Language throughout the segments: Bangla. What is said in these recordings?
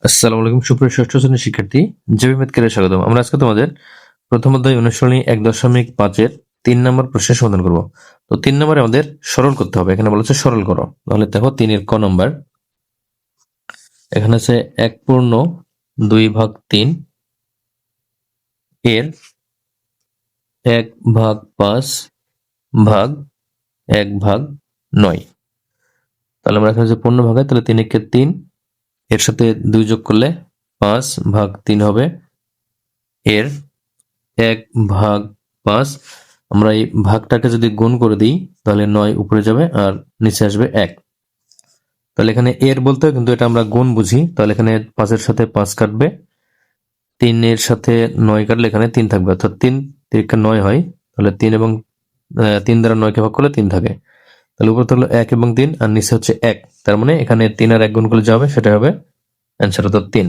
আসসালামু আলাইকুম সুপ্রিয় ষষ্ঠ শ্রেণীর শিক্ষার্থী, জেবি ম্যাথকে স্বাগতম। আমরা আজকে তোমাদের প্রথম অধ্যায় অনুশীলনী 1.5 3 নম্বর প্রশ্নের সমাধান করব। তো 3 নম্বরে আমাদের সরল করতে হবে। এখানে বলেছে সরল করো। তাহলে দেখো 3 ক নম্বর, এখানে আছে 1/2/3 এর 1/5 ভাগ 1/9। তাহলে আমরা এখানে যে পূর্ণ ভাগ হয়, তাহলে 3 একে 3, এর সাথে 2 যোগ করলে 5/3 হবে। এর 1/5, আমরা এই ভাগটাকে যদি গুণ করে দিই তাহলে 9 উপরে যাবে আর নিচে আসবে 1। তাহলে এখানে এর বলতে কিন্তু এটা আমরা গুণ বুঝি, তাহলে এখানে 5 এর সাথে 5 কাটবে, 3 এর সাথে 9 কাটলে এখানে 3 থাকবে, অর্থাৎ 3 3 9 হয়। তাহলে 3 এবং 3 দ্বারা 9 কে ভাগ করলে 3 থাকে। তাহলে উপরে থাকলো 1 এবং 3 আর নিচে হচ্ছে 1, তার মানে এখানে 3 আর 1 গুণ করলে যা হবে সেটা হবে অ্যান্সার, অর্থাৎ 3।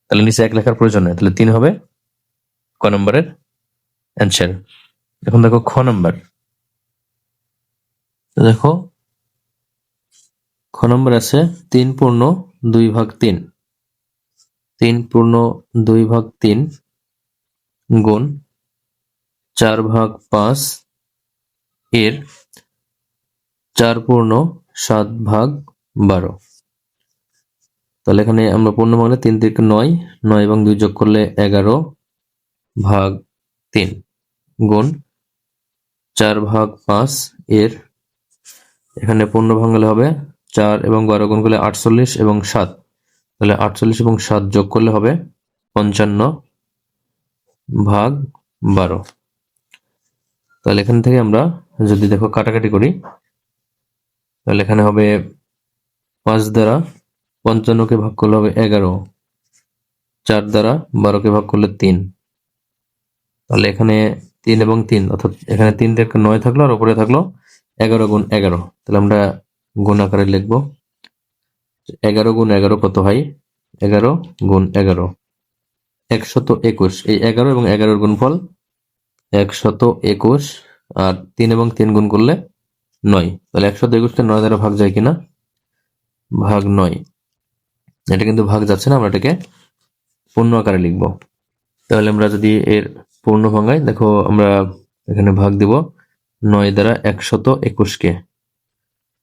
তাহলে নিচে 1 লেখার প্রয়োজন নেই, তাহলে 3 হবে ক নম্বরের অ্যান্সার। এখন দেখো খ নম্বর, দেখো খ নম্বর আছে 3/2/3, 3/2/3 গুণ 4/5 এর 4/7/12। তাহলে এখানে আমরা পূর্ণ ভাঙলে 3 থেকে 9, 9 এবং 2 যোগ করলে 11/3 গুণ 4/5 এর, এখানে পূর্ণ ভাঙলে হবে 4 এবং 12 গুণ করলে 48 এবং 7, তাহলে 48 এবং 7 যোগ করলে হবে 55/12। তাহলে এখান থেকে আমরা যদি দেখো কাটাকাটি করি, তাহলে এখানে হবে 5 দ্বারা 55কে ভাগ করলে হবে 11, 4 দ্বারা 12কে ভাগ করলে 3, তাহলে এখানে 3 এবং 3, অর্থাৎ এখানে 3 থেকে 9 থাকলো আর উপরে থাকলো 11 গুণ 11। তাহলে আমরা গুণ আকারে লিখবো 11 গুণ 11 কত হয়, 11 গুণ 11 121। এই 11 এবং 11 গুণফল 121, আর 3 এবং 3 গুণ করলে 9, তাহলে 121কে 9 দ্বারা ভাগ যায় কিনা, ভাগ 9। এটা কিন্তু ভাগ যাচ্ছে না, আমরা এটাকে পূর্ণ আকারে লিখবো। তাহলে আমরা যদি এর পূর্ণ ভাঙাই, দেখো আমরা এখানে ভাগ দিব 9 দ্বারা 121কে,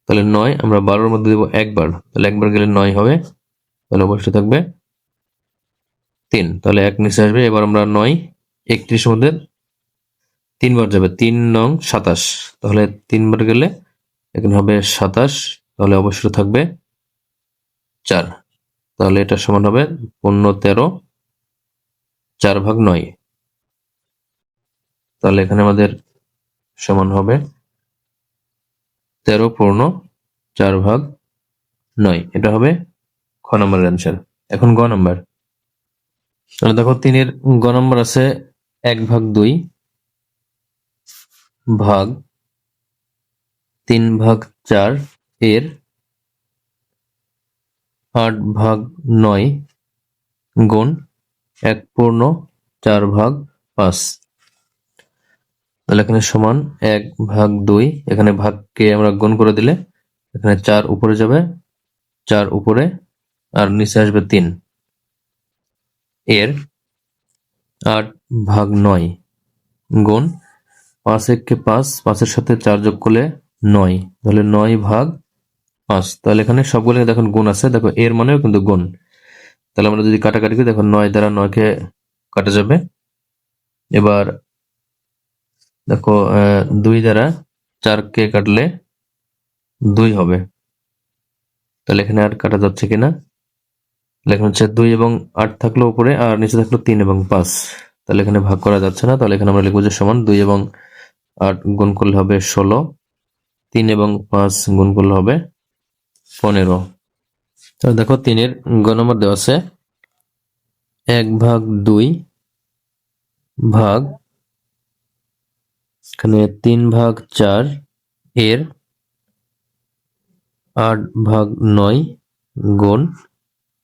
তাহলে 9 আমরা 12-র মধ্যে দেবো একবার, তাহলে একবার গেলে 9 হবে, তাহলে অবশ্যই থাকবে 3, তাহলে 1 নিচে আসবে। এবার আমরা 9 31 মধ্যে 3 বার যাবে, 3 নং 27, তাহলে 3 বার গেলে এখানে হবে 27, তাহলে অবশ্যই থাকবে 4, তাহলে এটা সমান হবে 15/13 4/9। তাহলে এখানে আমাদের সমান হবে 13/4/9, এটা হবে খ নম্বরের অ্যান্সার। এখন গ নম্বর, তাহলে দেখো 3 গ নম্বর আছে 1/2 ভাগ 3/4 এর 8/9 গুণ 1/4/5। তাহলে এখানে সমান 1/2, এখানে ভাগকে আমরা গুণ করে দিলে এখানে 4 উপরে যাবে, 4 উপরে আর নিচে আসবে 3, এর 8/9 গুণ 5 1 5, 5-এর সাথে 4 যোগ করলে 9, তাহলে 9/5। তাহলে এখানে সবগুলো দেখুন গুণ আছে, দেখো এর মানেও কিন্তু গুণ। তাহলে আমরা যদি কাটাকাটি করি, দেখো 9 দ্বারা 9কে কাটা যাবে। এবার দেখো 2 দ্বারা 4কে কাটলে 2 হবে, তাহলে এখানে আর কাটা যাচ্ছে কিনা, লেখা হচ্ছে 2 এবং 8 থাকলো উপরে আর নিচে থাকলো 3 এবং 5, তাহলে এখানে ভাগ করা যাচ্ছে না। তাহলে এখানে আমরা লিখবো যে সমান 2 এবং 8 গুণ করলে হবে 16, 3 এবং 5 গুণ করলে হবে 15। তাহলে দেখো 3 গ নম্বর দেওয়া আছে 1/2 ভাগ, এখানে 3/4 এর 8/9 গুণ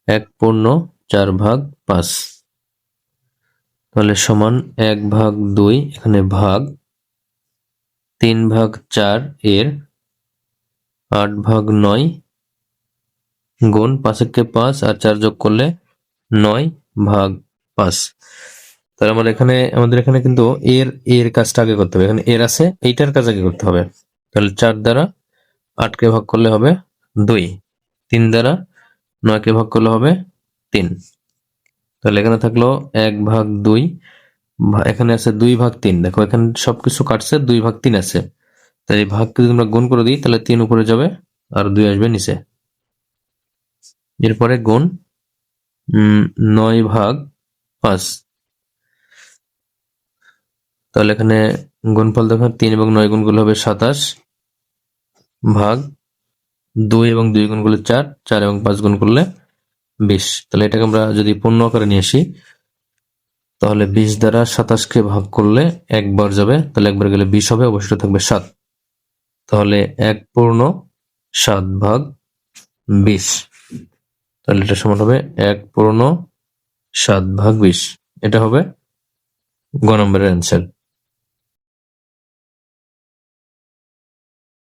1/4/5, তাহলে সমান 1/2, এখানে ভাগ 3/4 এর 8/9 গুণ 5 × 5 আর 4 যোগ করলে 9/5। তাহলে আমাদের এখানে কিন্তু এর কাজটা আগে করতে হবে। এখানে এর আছে, এইটার কাজ আগে করতে হবে। তাহলে 4 দ্বারা 8কে ভাগ করলে হবে 2, 3 দ্বারা 9কে ভাগ করলে হবে 3। তাহলে এখানে থাকলো 1/2, এখানে আছে 2/3। দেখো এখানে সবকিছু কাটছে, 2/3 আছে। তাই এই ভাগকে যদি আমরা গুণ করে দিই তাহলে 3 উপরে যাবে আর 2 আসবে নিচে। এরপরে গুণ 9/5। তাহলে এখানে গুণফল দেখো 3 এবং 9 গুণ করলে হবে 27 ভাগ 2 এবং 2 গুণ করলে 4, 4 এবং 5 গুণ করলে 20। তাহলে এটাকে আমরা যদি পূর্ণ আকারে নিয়ে আসি তাহলে 20 দ্বারা 27কে ভাগ করলে একবার যাবে, তাহলে একবার গেলে 20 হবে, অবশিষ্ট থাকবে 7। তাহলে 1/7/20। তাহলে এটা সমান হবে 1/7/20। এটা হবে গ নম্বরের অ্যান্সার।